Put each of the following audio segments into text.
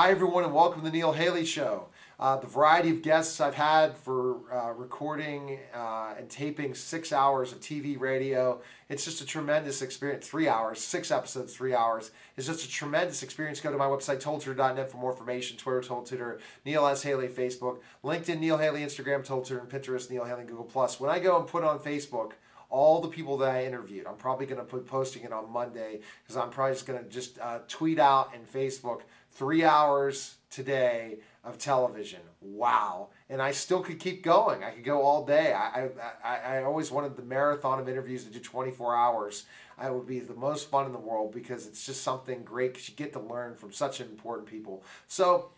Hi, everyone, and welcome to the Neil Haley Show. The variety of guests I've had for recording and taping 6 hours of TV, radio. It's just a tremendous experience. 3 hours, 6 episodes, 3 hours. It's just a tremendous experience. Go to my website, toldtutor.net, for more information. Twitter, Told Tutor, Neil S. Haley, Facebook, LinkedIn, Neil Haley, Instagram, Told Tutor, and Pinterest, Neil Haley, Google+. When I go and put on Facebook all the people that I interviewed, I'm probably going to be posting it on Monday because I'm probably just going to just tweet out and Facebook 3 hours today of television. Wow. And I still could keep going. I could go all day. I always wanted the marathon of interviews to do 24 hours. It would be the most fun in the world because it's just something great because you get to learn from such important people. So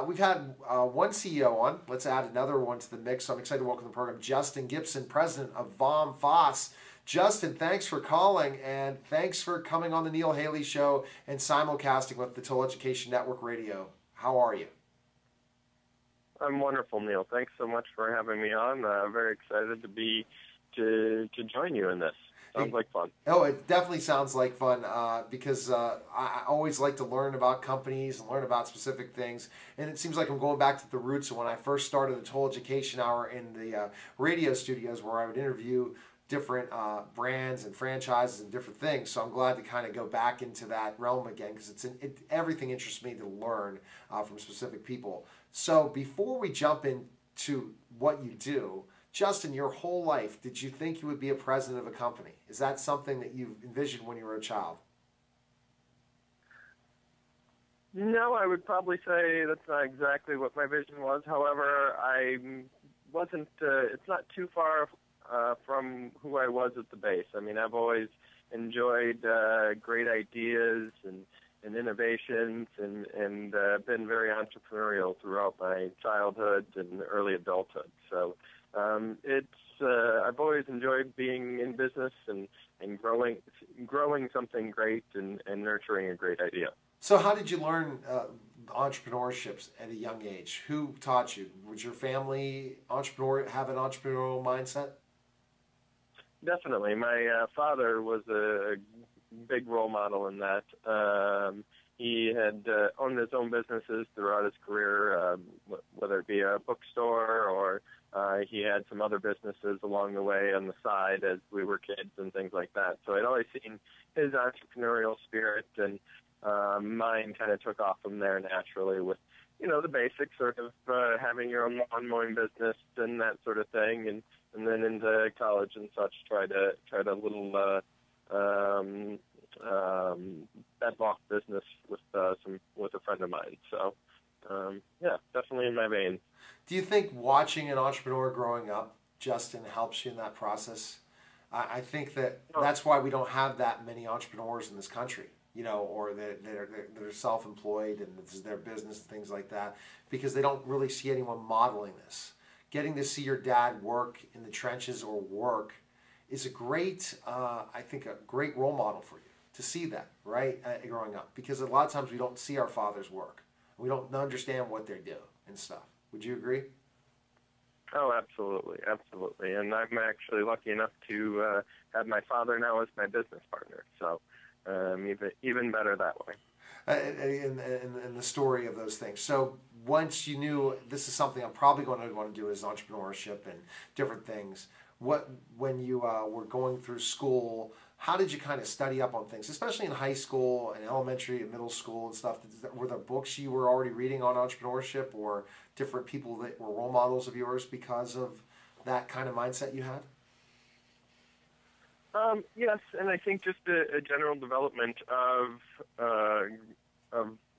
we've had one CEO on. Let's add another one to the mix. So I'm excited to welcome to the program Justan Gibson, president of Vom Fass. Justan, thanks for calling, and thanks for coming on the Neil Haley Show and simulcasting with the Toll Education Network Radio. How are you? I'm wonderful, Neil. Thanks so much for having me on. Very excited to join you in this. Sounds like fun. Oh, it definitely sounds like fun because I always like to learn about companies and learn about specific things. And it seems like I'm going back to the roots of when I first started the Toll Education Hour in the radio studios where I would interview different brands and franchises and different things. So I'm glad to kind of go back into that realm again because everything interests me to learn from specific people. So before we jump into what you do, Justan, your whole life, did you think you would be a president of a company? Is that something that you envisioned when you were a child? No, I would probably say that's not exactly what my vision was. However, I wasn't, it's not too far from who I was at the base. I mean, I've always enjoyed great ideas and innovations and been very entrepreneurial throughout my childhood and early adulthood. So I've always enjoyed being in business and growing something great and nurturing a great idea. So how did you learn entrepreneurship at a young age? Who taught you? Was your family have an entrepreneurial mindset? Definitely. My father was a big role model in that. He had owned his own businesses throughout his career, whether it be a bookstore or he had some other businesses along the way on the side as we were kids and things like that. So I'd always seen his entrepreneurial spirit, and mine kind of took off from there naturally with, the basics, sort of having your own lawn mowing business and that sort of thing, and then into college and such, tried a little bedlock business with a friend of mine. So yeah, definitely in my vein. Do you think watching an entrepreneur growing up, Justan, helps you in that process? I think that's why we don't have that many entrepreneurs in this country, or they're self-employed and this is their business and things like that, because they don't really see anyone modeling this. Getting to see your dad work in the trenches or work is a great, I think, a great role model for you to see that, right, growing up. Because a lot of times we don't see our fathers work. We don't understand what they do and stuff. Would you agree? Oh, absolutely, absolutely. And I'm actually lucky enough to have my father now as my business partner. So even better that way. In the story of those things. So once you knew this is something I'm probably going to want to do is entrepreneurship and different things, when you were going through school, how did you kind of study up on things, especially in high school and elementary and middle school and stuff? Were there books you were already reading on entrepreneurship or different people that were role models of yours because of that kind of mindset you had? Yes, and I think just a general development of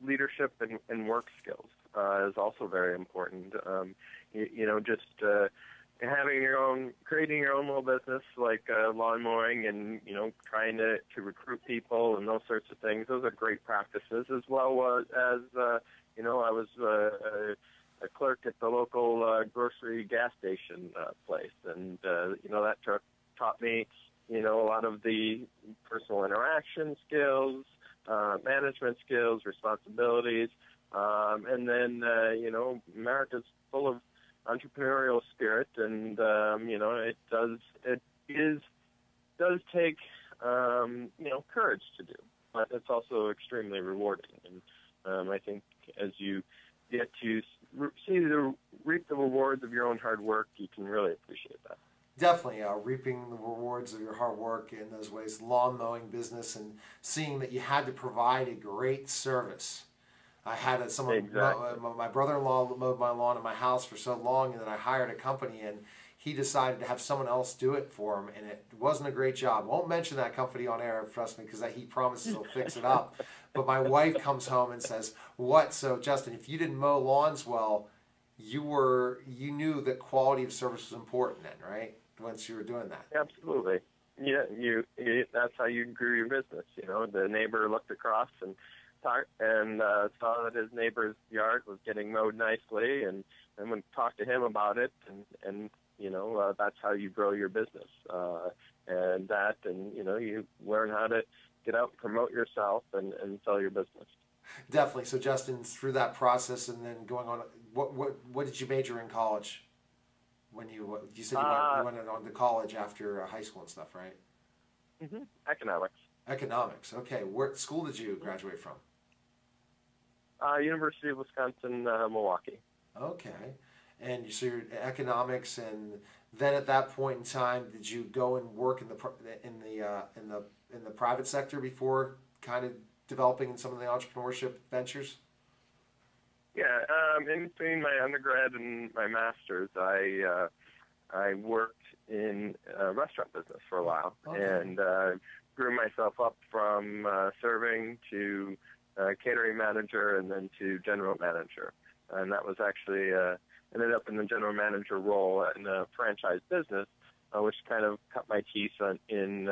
leadership and work skills is also very important. Creating your own little business like lawn mowing and trying to recruit people and those sorts of things. Those are great practices, as well as I was a clerk at the local grocery gas station place, and that taught me a lot of the personal interaction skills, management skills, responsibilities, and then America's full of entrepreneurial spirit, and it does take courage to do, but it's also extremely rewarding. And I think as you get to reap the rewards of your own hard work, you can really appreciate that. Definitely, reaping the rewards of your hard work in those ways, lawn mowing business, and seeing that you had to provide a great service. I had my brother-in-law mowed my lawn at my house for so long, and then I hired a company, and he decided to have someone else do it for him, and it wasn't a great job. Won't mention that company on air, trust me, because he promises he'll fix it up. But my wife comes home and says, "What? So Justin, if you didn't mow lawns well, you knew that quality of service was important then, right? Once you were doing that." Absolutely. Yeah, that's how you grew your business. You know, the neighbor looked across and saw that his neighbor's yard was getting mowed nicely, and would talk to him about it, and you know, that's how you grow your business. And you know, you learn how to get out and promote yourself and sell your business. Definitely. So Justin, through that process and then going on, what did you major in college? When you said you went on to college after high school and stuff, right? Mm-hmm. Economics. Economics. Okay. What school did you graduate from? University of Wisconsin, Milwaukee. Okay. And so you're economics, and then at that point in time, did you go and work in the private sector before kind of developing in some of the entrepreneurship ventures? Yeah, in between my undergrad and my master's, I worked in a restaurant business for a while, and grew myself up from serving to catering manager and then to general manager. And that was actually ended up in the general manager role in a franchise business, which kind of cut my teeth in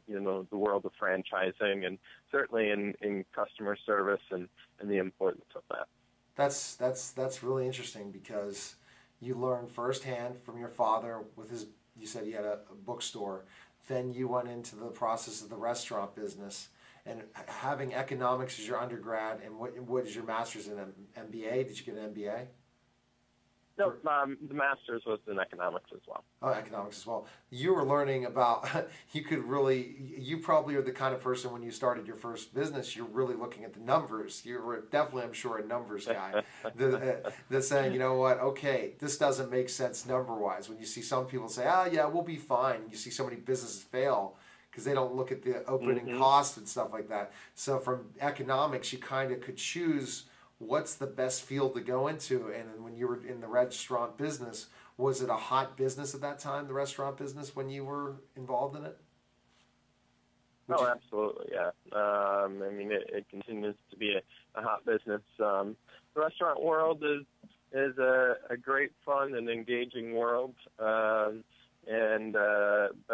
you know, the world of franchising, and certainly in customer service and the importance of that. That's really interesting, because you learned firsthand from your father with his. You said he had a bookstore. Then you went into the process of the restaurant business, and having economics as your undergrad, and what is your master's in MBA? Did you get an MBA? No, the master's was in economics as well. Oh, economics as well. You were learning about, you probably are the kind of person when you started your first business, you're really looking at the numbers. You were definitely, I'm sure, a numbers guy. That's saying, you know what, okay, this doesn't make sense number-wise. When you see some people say, oh yeah, we'll be fine. You see so many businesses fail because they don't look at the opening costs and stuff like that. So from economics, you kind of could choose what's the best field to go into. And when you were in the restaurant business, was it a hot business at that time, the restaurant business, when you were involved in it? Absolutely, yeah. I mean, it continues to be a hot business. The restaurant world is a great, fun, and engaging world. But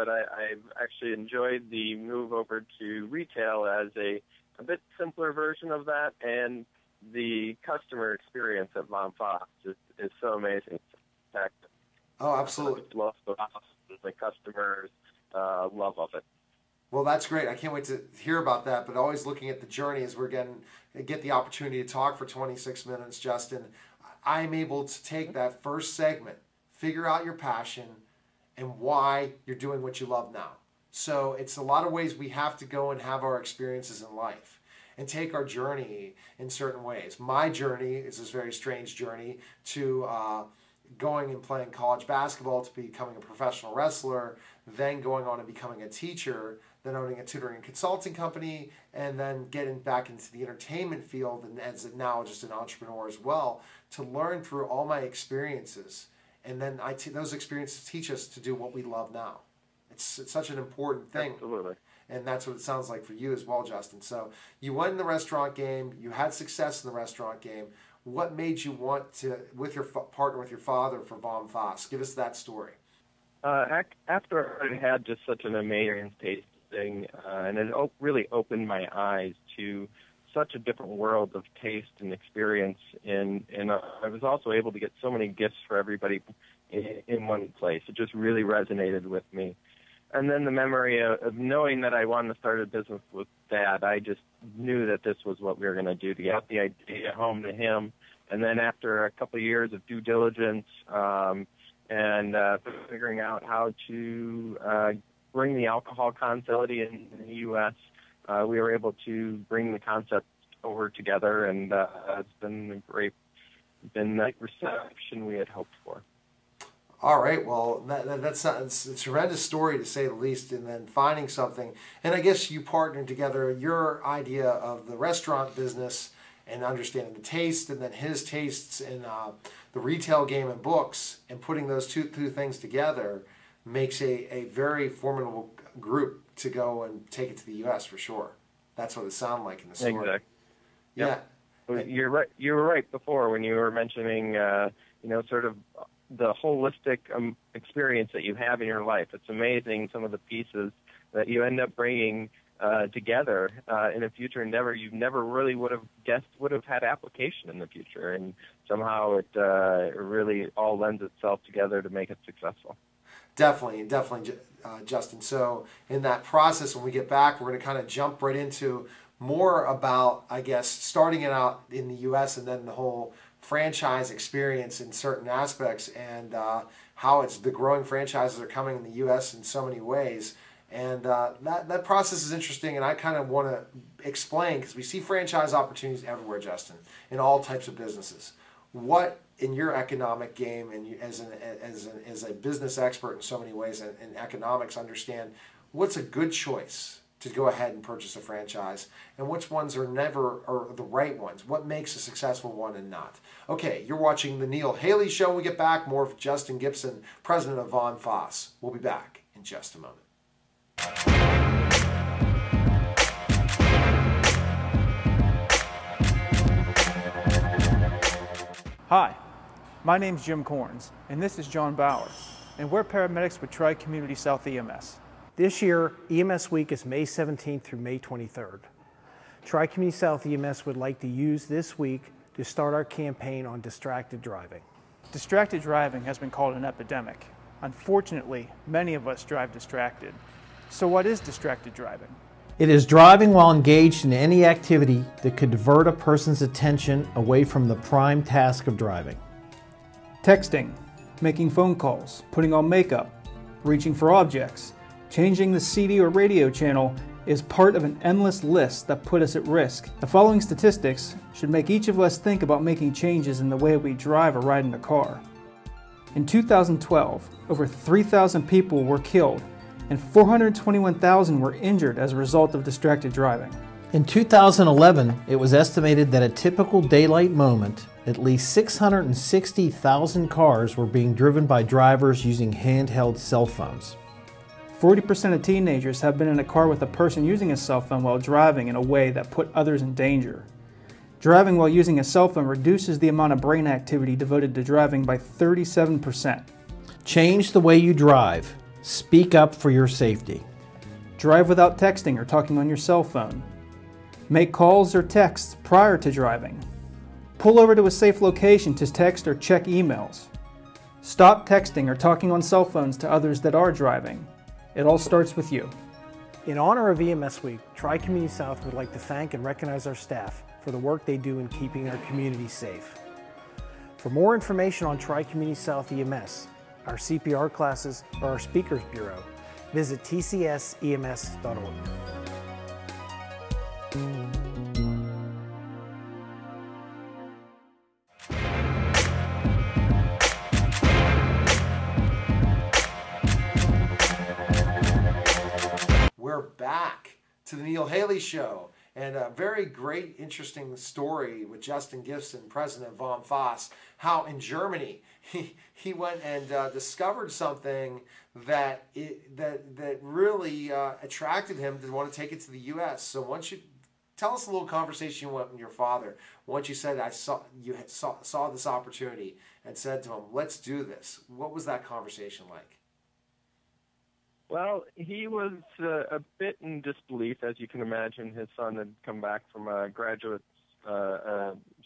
I've actually enjoyed the move over to retail as a bit simpler version of that, and the customer experience at Vom Fass is so amazing. Oh, absolutely. The customers' love of it. Well, that's great. I can't wait to hear about that, but always looking at the journey as we're get the opportunity to talk for 26 minutes, Justin. I'm able to take that first segment, figure out your passion, and why you're doing what you love now. So it's a lot of ways we have to go and have our experiences in life and take our journey in certain ways. My journey is this very strange journey to going and playing college basketball, to becoming a professional wrestler, then going on and becoming a teacher, then owning a tutoring and consulting company, and then getting back into the entertainment field, and as now just an entrepreneur as well, to learn through all my experiences. And then those experiences teach us to do what we love now. It's such an important thing. Absolutely. And that's what it sounds like for you as well, Justin. So you went in the restaurant game. You had success in the restaurant game. What made you want to, with your partner with your father, for Vom Fass? Give us that story. After I had just such an amazing tasting, and it really opened my eyes to such a different world of taste and experience. And I was also able to get so many gifts for everybody in one place. It just really resonated with me. And then the memory of knowing that I wanted to start a business with Dad, I just knew that this was what we were going to do, to get the idea home to him. And then after a couple of years of due diligence and figuring out how to bring the alcohol concept in the U.S., we were able to bring the concept over together, and it's been been the reception we had hoped for. All right, well, that's it's a tremendous story to say the least, and then finding something. And I guess you partnered together your idea of the restaurant business and understanding the taste, and then his tastes in the retail game and books, and putting those two things together makes a very formidable group to go and take it to the U.S. for sure. That's what it sounded like in the story. Exactly. Yeah. Yep. Well, you're right. You were right before when you were mentioning, sort of the holistic experience that you have in your life. It's amazing some of the pieces that you end up bringing together in a future endeavor you never really would have guessed would have had application in the future, and somehow it really all lends itself together to make it successful. Definitely, Justin. So in that process, when we get back, we're going to kind of jump right into more about, I guess, starting it out in the U.S. and then the whole franchise experience in certain aspects, and how the growing franchises are coming in the U.S. in so many ways. And that process is interesting, and I kind of want to explain, because we see franchise opportunities everywhere, Justin, in all types of businesses. What, in your economic game, and you, as a business expert in so many ways in economics, understand what's a good choice to go ahead and purchase a franchise, and which ones are the right ones? What makes a successful one and not? Okay, you're watching the Neil Haley Show. When we get back, more of Justan Gibson, president of Vom Fass. We'll be back in just a moment. Hi, my name's Jim Corns, and this is John Bauer, and we're paramedics with Tri-Community South EMS. This year, EMS Week is May 17th through May 23rd. Tri-Community South EMS would like to use this week to start our campaign on distracted driving. Distracted driving has been called an epidemic. Unfortunately, many of us drive distracted. So what is distracted driving? It is driving while engaged in any activity that could divert a person's attention away from the prime task of driving. Texting, making phone calls, putting on makeup, reaching for objects, changing the CD or radio channel is part of an endless list that put us at risk. The following statistics should make each of us think about making changes in the way we drive or ride in a car. In 2012, over 3,000 people were killed and 421,000 were injured as a result of distracted driving. In 2011, it was estimated that at a typical daylight moment, at least 660,000 cars were being driven by drivers using handheld cell phones. 40% of teenagers have been in a car with a person using a cell phone while driving in a way that put others in danger. Driving while using a cell phone reduces the amount of brain activity devoted to driving by 37%. Change the way you drive. Speak up for your safety. Drive without texting or talking on your cell phone. Make calls or texts prior to driving. Pull over to a safe location to text or check emails. Stop texting or talking on cell phones to others that are driving. It all starts with you. In honor of EMS Week, Tri-Community South would like to thank and recognize our staff for the work they do in keeping our community safe. For more information on Tri-Community South EMS, our CPR classes, or our Speakers Bureau, visit tcsems.org. We're back to the Neil Haley Show, and a very great, interesting story with Justan Gibson, president of Vom Fass, how in Germany he went and discovered something that really attracted him to want to take it to the U.S. So once you tell us a little conversation you went with your father. Once you said you saw this opportunity and said to him, "Let's do this." What was that conversation like? Well, he was a bit in disbelief, as you can imagine. His son had come back from a graduate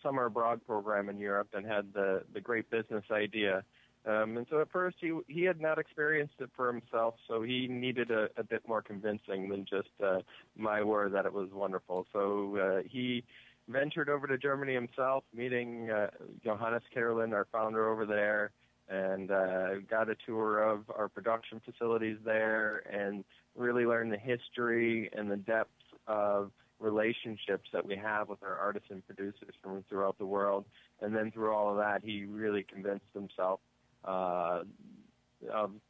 summer abroad program in Europe and had the great business idea. And so at first he had not experienced it for himself, so he needed a bit more convincing than just my word that it was wonderful. So he ventured over to Germany himself, meeting Johannes Kiderlen, our founder over there, and got a tour of our production facilities there and really learned the history and the depth of relationships that we have with our artisan producers from throughout the world. And then through all of that, he really convinced himself of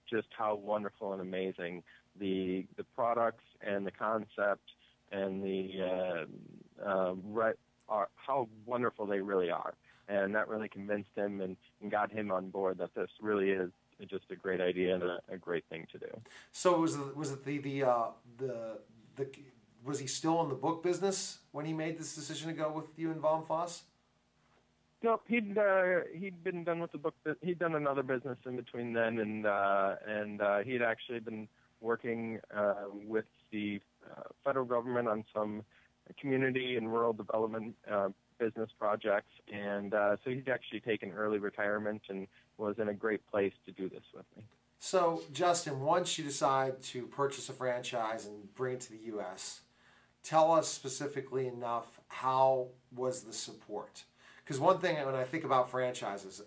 just how wonderful and amazing the products and the concept and how wonderful they really are. And that really convinced him and got him on board that this really is just a great idea and a great thing to do. So was he still in the book business when he made this decision to go with you in Vom Fass? No, he'd been done with the book. He'd done another business in between then, and he'd actually been working with the federal government on some community and rural development business projects, and so he'd actually taken early retirement and was in a great place to do this with me. So, Justin, once you decide to purchase a franchise and bring it to the U.S., tell us specifically enough, how was the support? Because one thing, when I think about franchises,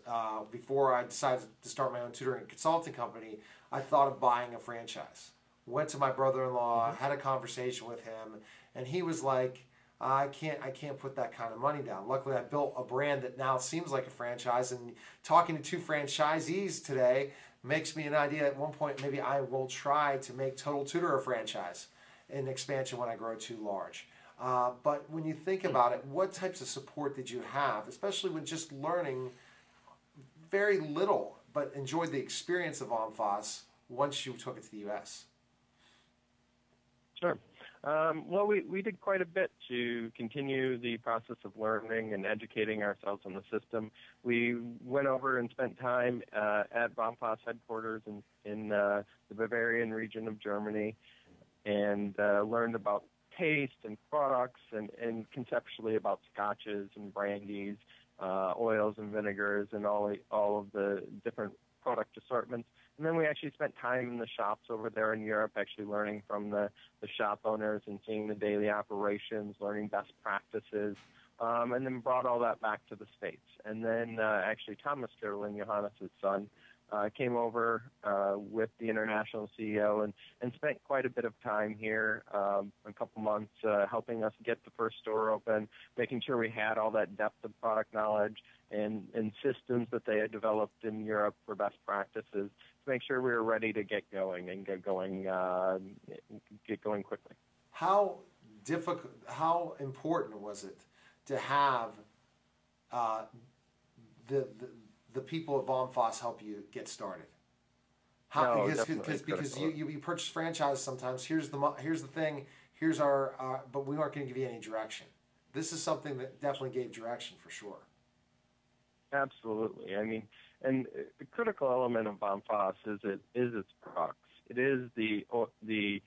before I decided to start my own tutoring and consulting company, I thought of buying a franchise. Went to my brother-in-law, had a conversation with him, and he was like, I can't put that kind of money down. Luckily, I built a brand that now seems like a franchise, and talking to two franchisees today makes me an idea. At one point, maybe I will try to make Total Tutor a franchise in expansion when I grow too large. But when you think about it, what types of support did you have, especially when just learning very little, but enjoyed the experience of Vom Fass once you took it to the U.S.? Sure. Well, we did quite a bit to continue the process of learning and educating ourselves on the system. We went over and spent time at Vom Fass headquarters in the Bavarian region of Germany, and learned about taste and products and conceptually about scotches and brandies, oils and vinegars, and all of the different product assortments. And then we actually spent time in the shops over there in Europe, actually learning from the shop owners and seeing the daily operations, learning best practices, and then brought all that back to the States. And then actually Thomas Kiderlen, Johannes' son, came over with the international CEO and spent quite a bit of time here, a couple months, helping us get the first store open, making sure we had all that depth of product knowledge and systems that they had developed in Europe for best practices to make sure we were ready to get going and get going quickly. How important was it to have the people at Vom Fass help you get started? Because you purchase franchise sometimes. Here's the thing. Here's our but we aren't going to give you any direction. This is something that definitely gave direction for sure. Absolutely. I mean, and the critical element of Vom Fass is its products. It is the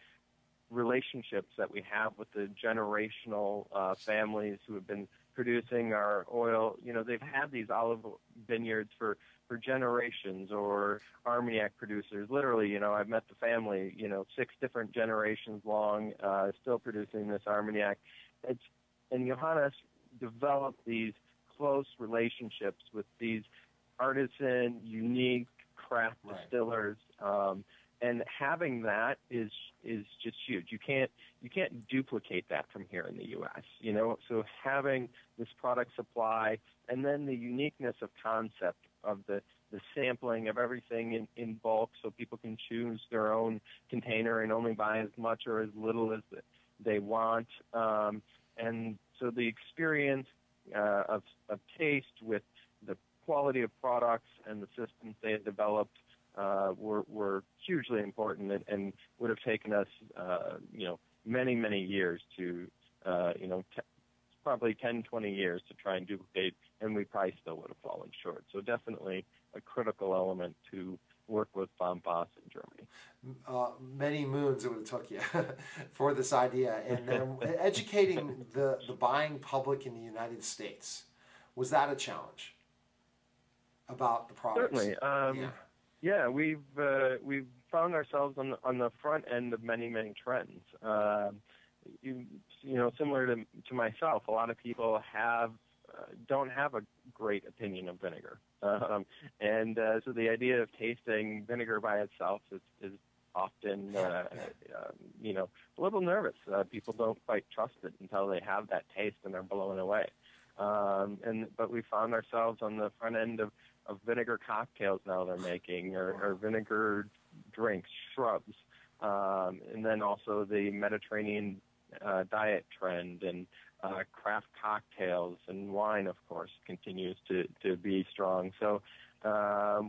relationships that we have with the generational families who have been producing our oil. You know, they've had these olive vineyards for generations, or Armagnac producers. Literally, you know, I've met the family, 6 different generations long, still producing this Armagnac. And Johannes developed these close relationships with these artisan, unique craft distillers, and having that is just huge. You can't duplicate that from here in the U.S. So having this product supply and then the uniqueness of concept of the sampling of everything in bulk, so people can choose their own container and only buy as much or as little as they want, and so the experience of taste with the quality of products and the systems they had developed were hugely important and would have taken us, many, many years to, probably 10, 20 years to try and duplicate, and we probably still would have fallen short. So definitely a critical element to work with Vom Fass in Germany. Many moons it would have took you for this idea. And then educating the buying public in the United States, was that a challenge about the products? Certainly. Yeah, we've found ourselves on the front end of many, many trends. Similar to myself, a lot of people don't have a great opinion of vinegar, and so the idea of tasting vinegar by itself is often, a little nervous. People don't quite trust it until they have that taste and they're blown away. But we found ourselves on the front end of vinegar cocktails now they're making, or vinegar drinks, shrubs, and then also the Mediterranean diet trend, and craft cocktails and wine, of course, continues to be strong. So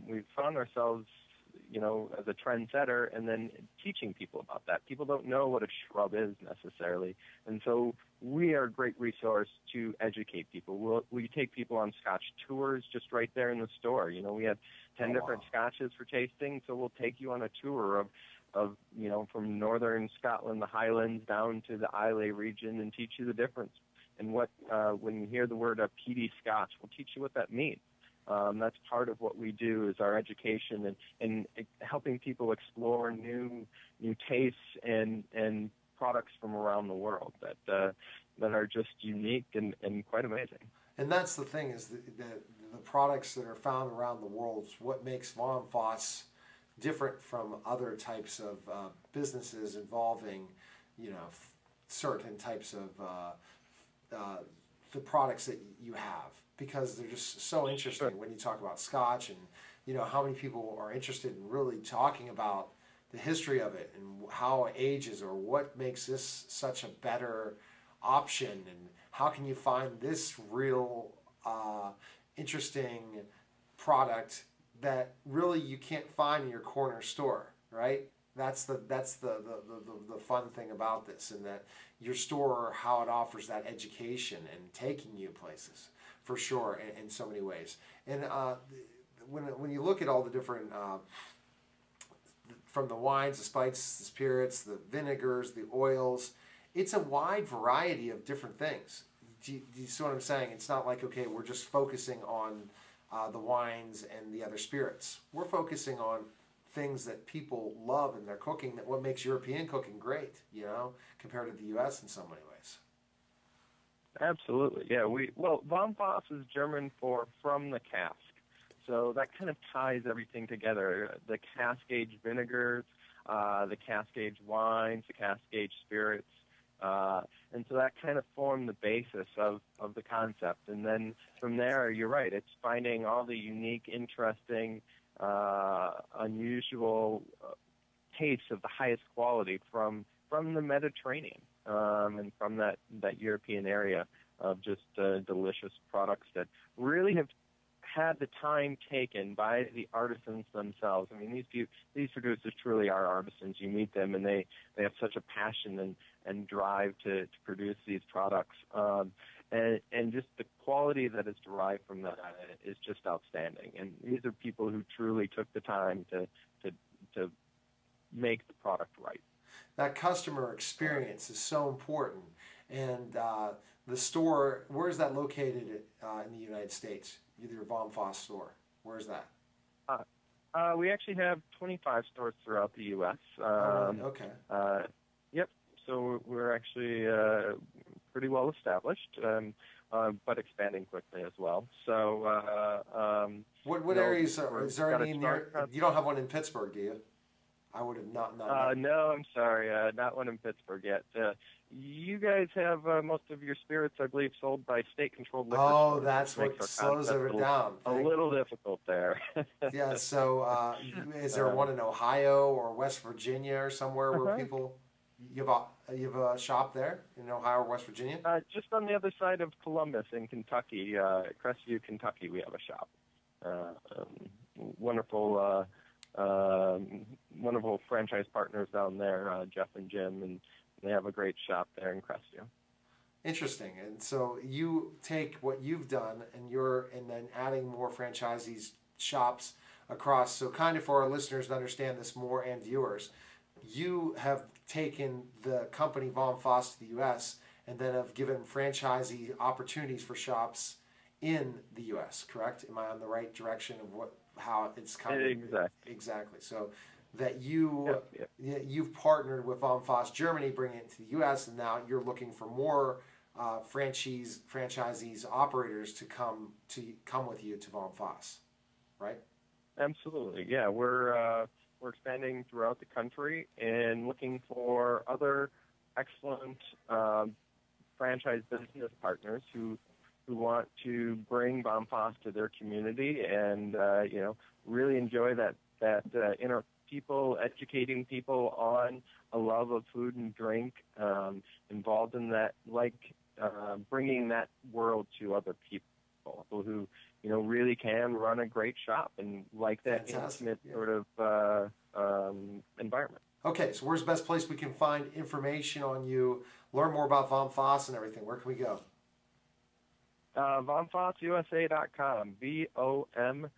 we've found ourselves, as a trendsetter, and then teaching people about that. People don't know what a shrub is necessarily, and so we are a great resource to educate people. We take people on Scotch tours just right there in the store. We have 10 different Scotches for tasting, so we'll take you on a tour of from northern Scotland, the Highlands, down to the Islay region, and teach you the difference. And what when you hear the word a peaty Scotch, we'll teach you what that means. That's part of what we do, is our education and helping people explore new tastes and products from around the world that are just unique and quite amazing. And that's the thing, is the products that are found around the world is what makes Vom Fass different from other types of businesses involving, certain types of the products that you have, because they're just so interesting. Sure. When you talk about Scotch, and how many people are interested in really talking about the history of it and how it ages, or what makes this such a better option, and how can you find this real interesting product that really you can't find in your corner store, right? That's the fun thing about this, and that your store, how it offers that education and taking you places, for sure, in so many ways. And when you look at all the different, from the wines, the spices, the spirits, the vinegars, the oils, it's a wide variety of different things. Do you see what I'm saying? It's not like, okay, we're just focusing on the wines and the other spirits. We're focusing on things that people love in their cooking, that what makes European cooking great, compared to the U.S. in so many ways. Absolutely, yeah. Vom Fass is German for from the cask, so that kind of ties everything together. The cask-aged vinegars, the cask-aged wines, the cask-aged spirits, and so that kind of formed the basis of the concept. And then from there, you're right, it's finding all the unique, interesting, unusual tastes of the highest quality from the Mediterranean, and from that European area, of just delicious products that really have had the time taken by the artisans themselves. I mean, these producers truly are artisans. You meet them, and they have such a passion and drive to produce these products. And just the quality that is derived from that is just outstanding. And these are people who truly took the time to make the product right. That customer experience is so important. And the store, where is that located in the United States? Either Vom Fass store. Where is that? We actually have 25 stores throughout the U.S. Okay. Yep. So we're actually pretty well established, but expanding quickly as well. So what areas is there any near? You don't have one in Pittsburgh, do you? I would have not. No, I'm sorry, not one in Pittsburgh yet. You guys have most of your spirits, I believe, sold by state-controlled liquor stores. Oh, that's what slows it down. A little difficult there. Yeah. So, is there one in Ohio or West Virginia or somewhere where people? You have a shop there in Ohio or West Virginia? Just on the other side of Columbus in Kentucky, Crestview, Kentucky, we have a shop. Wonderful franchise partners down there, Jeff and Jim, and they have a great shop there in Crestview. Interesting. And so you take what you've done and then adding more franchisees shops across. So kind of for our listeners to understand this more, and viewers, you have taken the company Vom Fass to the U.S. and then have given franchisee opportunities for shops in the U.S., correct? Am I on the right direction of how it's kind of... Exactly. So that you've partnered with Vom Fass Germany, bringing it to the U.S., and now you're looking for more franchisees, operators to come with you to Vom Fass, right? Absolutely. Yeah, we're we're expanding throughout the country and looking for other excellent franchise business partners who want to bring Vom Fass to their community and really enjoy that inner people, educating people on a love of food and drink, involved in that, bringing that world to other people who really can run a great shop and like that intimate sort of environment. Okay, so where's the best place we can find information on you, learn more about Vom Fass and everything? Where can we go? VomFassUSA.com. VOMFASS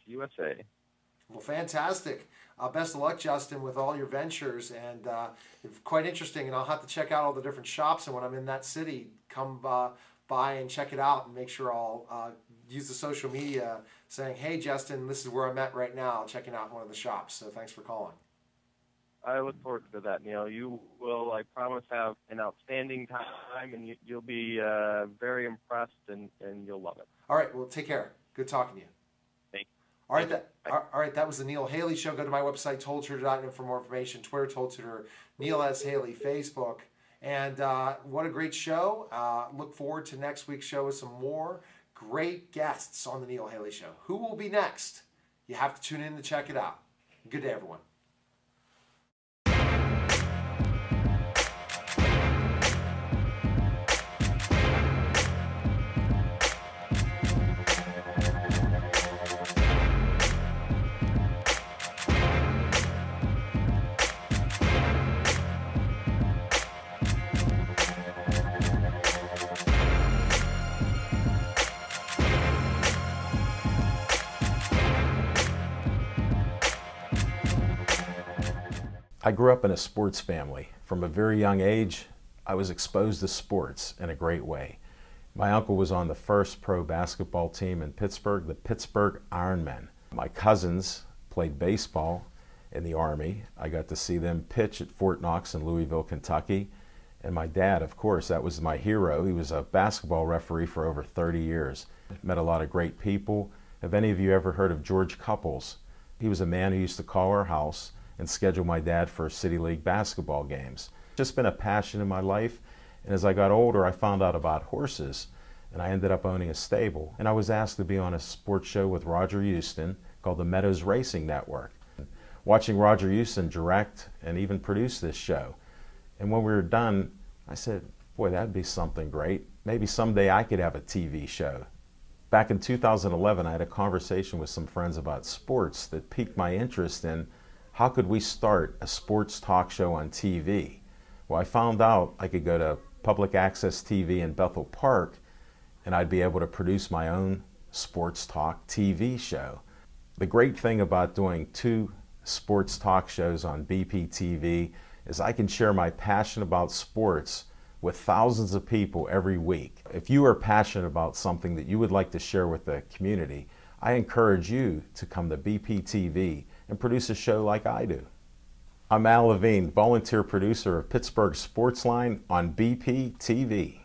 USA. Well, fantastic. Best of luck, Justin, with all your ventures, and it's quite interesting, and I'll have to check out all the different shops, and when I'm in that city, come by and check it out and make sure I'll use the social media saying, hey, Justin, this is where I'm at right now, checking out one of the shops. So thanks for calling. I look forward to that, Neil. You will, I promise, have an outstanding time, and you'll be very impressed, and you'll love it. All right, well, take care. Good talking to you. Thank you. All right, that was the Neil Haley Show. Go to my website, toldtutor.net, for more information. Twitter, toldtutor, Neil S. Haley, Facebook. And what a great show. Look forward to next week's show with some more great guests on the Neil Haley Show. Who will be next? You have to tune in to check it out. Good day, everyone. I grew up in a sports family. From a very young age, I was exposed to sports in a great way. My uncle was on the first pro basketball team in Pittsburgh, the Pittsburgh Ironmen. My cousins played baseball in the Army. I got to see them pitch at Fort Knox in Louisville, Kentucky. And my dad, of course, that was my hero. He was a basketball referee for over 30 years. Met a lot of great people. Have any of you ever heard of George Couples? He was a man who used to call our house and schedule my dad for City League basketball games. Just been a passion in my life, and as I got older I found out about horses, and I ended up owning a stable. And I was asked to be on a sports show with Roger Houston called the Meadows Racing Network. Watching Roger Houston direct and even produce this show, and when we were done, I said, boy, that'd be something great. Maybe someday I could have a TV show. Back in 2011, I had a conversation with some friends about sports that piqued my interest in how could we start a sports talk show on TV? Well, I found out I could go to public access TV in Bethel Park and I'd be able to produce my own sports talk TV show. The great thing about doing 2 sports talk shows on BPTV is I can share my passion about sports with thousands of people every week. If you are passionate about something that you would like to share with the community, I encourage you to come to BPTV and produce a show like I do. I'm Al Levine, volunteer producer of Pittsburgh Sportsline on BPTV.